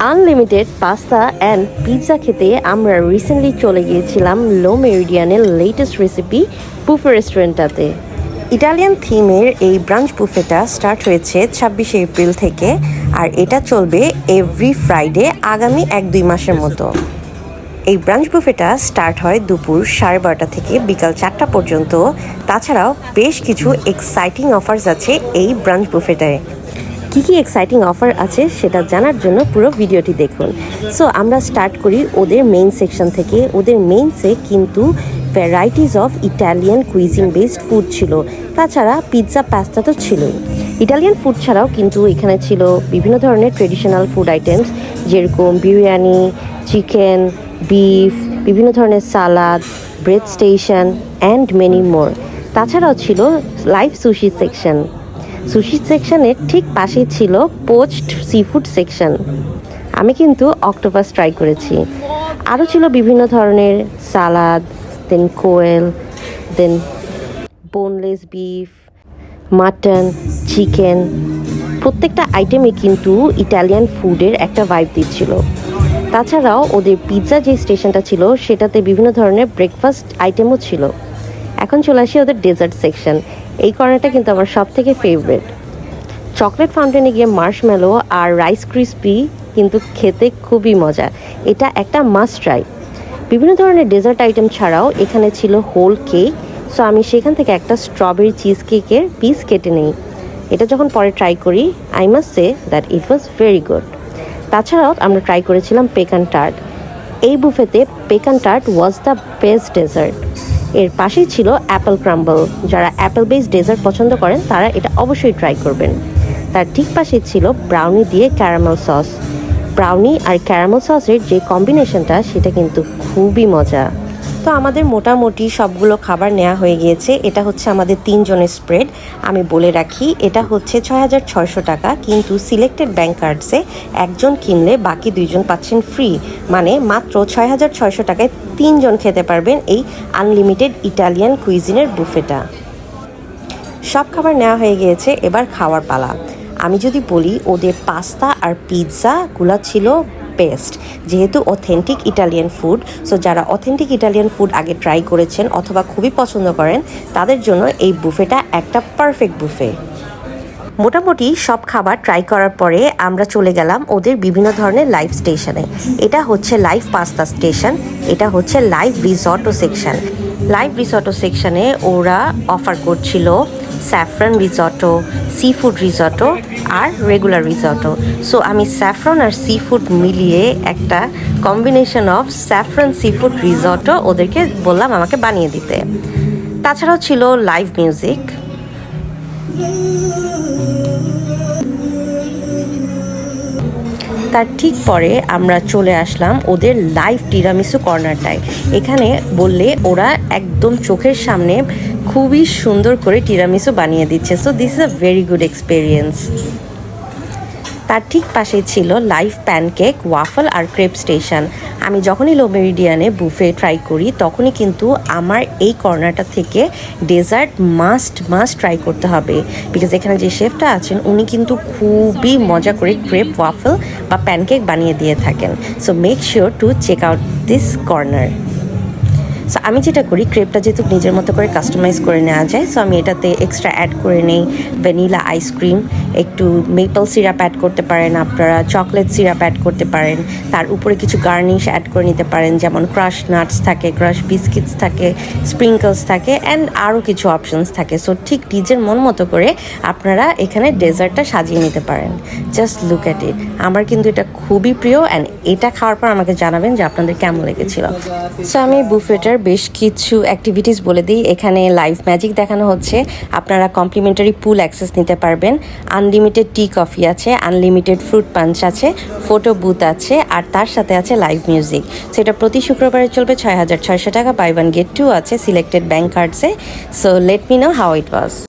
Unlimited pasta and pizza খেতে আমরা recently চলে গিয়েছিলাম লো মেরিডিয়ানের লেটেস্ট রেসিপি বুফে রেস্টুরেন্টটাতে। ইটালিয়ান থিমের এই ব্রাঞ্চ বুফেটা স্টার্ট হয়েছে 26শে এপ্রিল থেকে, আর এটা চলবে এভরি ফ্রাইডে আগামী 1-2 মাসের মতো। এই ব্রাঞ্চ বুফেটা স্টার্ট হয় দুপুর 12:30 থেকে বিকাল 4টা পর্যন্ত। তাছাড়াও বেশ কিছু এক্সাইটিং অফার্স আছে এই ব্রাঞ্চ বুফেটায়। কী এক্সাইটিং অফার আছে সেটা জানার জন্য পুরো ভিডিওটি দেখুন। সো আমরা স্টার্ট করি ওদের মেইন সেকশন থেকে। ওদের মেইনসে কিন্তু varieties of Italian cuisine based food ছিল, তাছাড়া পিৎজা পাস্তা তো ছিলই। ইটালিয়ান ফুড ছাড়াও কিন্তু এখানে ছিল বিভিন্ন ধরনের ট্রেডিশনাল ফুড আইটেমস, যেরকম বিরিয়ানি, চিকেন, বিফ, বিভিন্ন ধরনের salad, bread station and many more. তাছাড়াও ছিল লাইভ সুশি সেকশন। সুশি সেকশনের ঠিক পাশেই ছিল পোচড সি ফুড সেকশন। আমি কিন্তু অক্টোপাস ট্রাই করেছি। আরও ছিল বিভিন্ন ধরনের সালাদ, দেন কোয়েল, দেন বোনলেস বিফ, মাটন, চিকেন। প্রত্যেকটা আইটেমে কিন্তু ইটালিয়ান ফুডের একটা ভাইব দিচ্ছিল। তাছাড়াও ওদের পিৎজা যে স্টেশনটা ছিল সেটাতে বিভিন্ন ধরনের ব্রেকফাস্ট আইটেমও ছিল। এখন চলে আসি ওদের ডেজার্ট সেকশন। এই কর্নারটা কিন্তু আমার সব থেকে ফেভারিট। চকলেট ফাউন্টেনে গিয়ে মার্শমেলো আর রাইস ক্রিসপি কিন্তু খেতে খুবই মজা। এটা একটা মাস্ট ট্রাই। বিভিন্ন ধরনের ডেজার্ট আইটেম ছাড়াও এখানে ছিল হোল কেক। সো আমি সেখান থেকে একটা স্ট্রবেরি চিজ কেকের পিস কেটে নিই। এটা যখন পরে ট্রাই করি, I must say that it was very good. তাছাড়াও আমরা ট্রাই করেছিলাম পেকান টার্ট। এই বুফেতে pecan tart was the best dessert. এর পাশেই ছিল অ্যাপেল ক্রাম্বল। যারা অ্যাপেল বেসড ডেজার্ট পছন্দ করেন তারা এটা অবশ্যই ট্রাই করবেন। তার ঠিক পাশেই ছিল ব্রাউনি দিয়ে ক্যারামেল সস। ব্রাউনি আর ক্যারামেল সসের যে কম্বিনেশনটা সেটা কিন্তু খুবই মজা। তো আমাদের মোটামুটি সবগুলো খাবার নেওয়া হয়ে গিয়েছে। এটা হচ্ছে আমাদের 3 জনের স্প্রেড। আমি বলে রাখি এটা হচ্ছে 6,600 টাকা, কিন্তু সিলেক্টেড ব্যাংক কার্ডসে একজন কিনলে বাকি 2 জন পাচ্ছেন ফ্রি। মানে মাত্র 6,600 টাকায় 3 জন খেতে পারবেন এই আনলিমিটেড ইটালিয়ান কুইজিনের বুফেটা। সব খাবার নেওয়া হয়ে গিয়েছে, এবার খাওয়ার পালা। আমি যদি বলি ওদের পাস্তা আর পিৎজাগুলো ছিল বেস্ট, যেহেতু অথেন্টিক ইটালিয়ান ফুড। সো যারা অথেন্টিক ইটালিয়ান ফুড আগে ট্রাই করেছেন অথবা খুবই পছন্দ করেন তাদের জন্য এই বুফেটা একটা পারফেক্ট বুফে। মোটামুটি সব খাবার ট্রাই করার পরে আমরা চলে গেলাম ওদের বিভিন্ন ধরনের লাইভ স্টেশনে। এটা হচ্ছে লাইভ পাস্তা স্টেশন, এটা হচ্ছে live risotto section. Live risotto সেকশনে ওরা অফার করছিল saffron risotto, seafood risotto আর রেগুলার রিসর্টো। সো আমি স্যাফরন আর সি ফুড মিলিয়ে একটা combination of saffron seafood risotto ওদেরকে বললাম আমাকে বানিয়ে দিতে। তাছাড়াও ছিল লাইভ মিউজিক। তার ঠিক পরে আমরা চলে আসলাম ওদের লাইভ টিরামিসু কর্নারটায়। এখানে বললে ওরা একদম চোখের সামনে খুবই সুন্দর করে টিরামিসু বানিয়ে দিচ্ছে। So this is a very good experience. তার ঠিক পাশে ছিল লাইভ প্যানকেক, ওয়াফল আর ক্রেপ স্টেশন। আমি যখনই লো মেরিডিয়ানে বুফে ট্রাই করি তখনই কিন্তু আমার এই কর্নারটা থেকে ডেজার্ট মাস্ট ট্রাই করতে হবে, বিকজ এখানে যে শেফটা আছেন উনি কিন্তু খুবই মজা করে ক্রেপ, ওয়াফল বা প্যানকেক বানিয়ে দিয়ে থাকেন। So make sure to check out this corner. So আমি যেটা করি, ক্রেপটা যেহেতু নিজের মতো করে কাস্টমাইজ করে নেওয়া যায়, সো আমি এটাতে এক্সট্রা অ্যাড করে নেই ভ্যানিলা আইসক্রিম, একটু মেপল সিরাপ অ্যাড করতে পারেন, আপনারা চকলেট সিরাপ অ্যাড করতে পারেন, তার উপরে কিছু গার্নিশ অ্যাড করে নিতে পারেন, যেমন ক্রাশ নাটস থাকে, ক্রাশ বিস্কিটস থাকে, স্প্রিঙ্কলস থাকে অ্যান্ড আরও কিছু অপশনস থাকে। সো ঠিক নিজের মন মতো করে আপনারা এখানে ডেজার্টটা সাজিয়ে নিতে পারেন। Just look at it. আমার কিন্তু এটা খুবই প্রিয়, অ্যান্ড এটা খাওয়ার পর আমাকে জানাবেন যে আপনাদের কেমন লেগেছিল। সো আমি বুফেটার বেশ কিছু অ্যাক্টিভিটিস বলে দিই। এখানে লাইভ ম্যাজিক দেখানো হচ্ছে, আপনারা কমপ্লিমেন্টারি পুল অ্যাক্সেস নিতে পারবেন, আনলিমিটেড টি কফি আছে, আনলিমিটেড ফ্রুট পাঞ্চ আছে, ফটো বুথ আছে, আর তার সাথে আছে লাইভ মিউজিক। সেটা প্রতি শুক্রবারে চলবে। 6,600 টাকা, বাই 1 গেট 2 আছে সিলেক্টেড ব্যাংক কার্ডসে। So let me know how it was.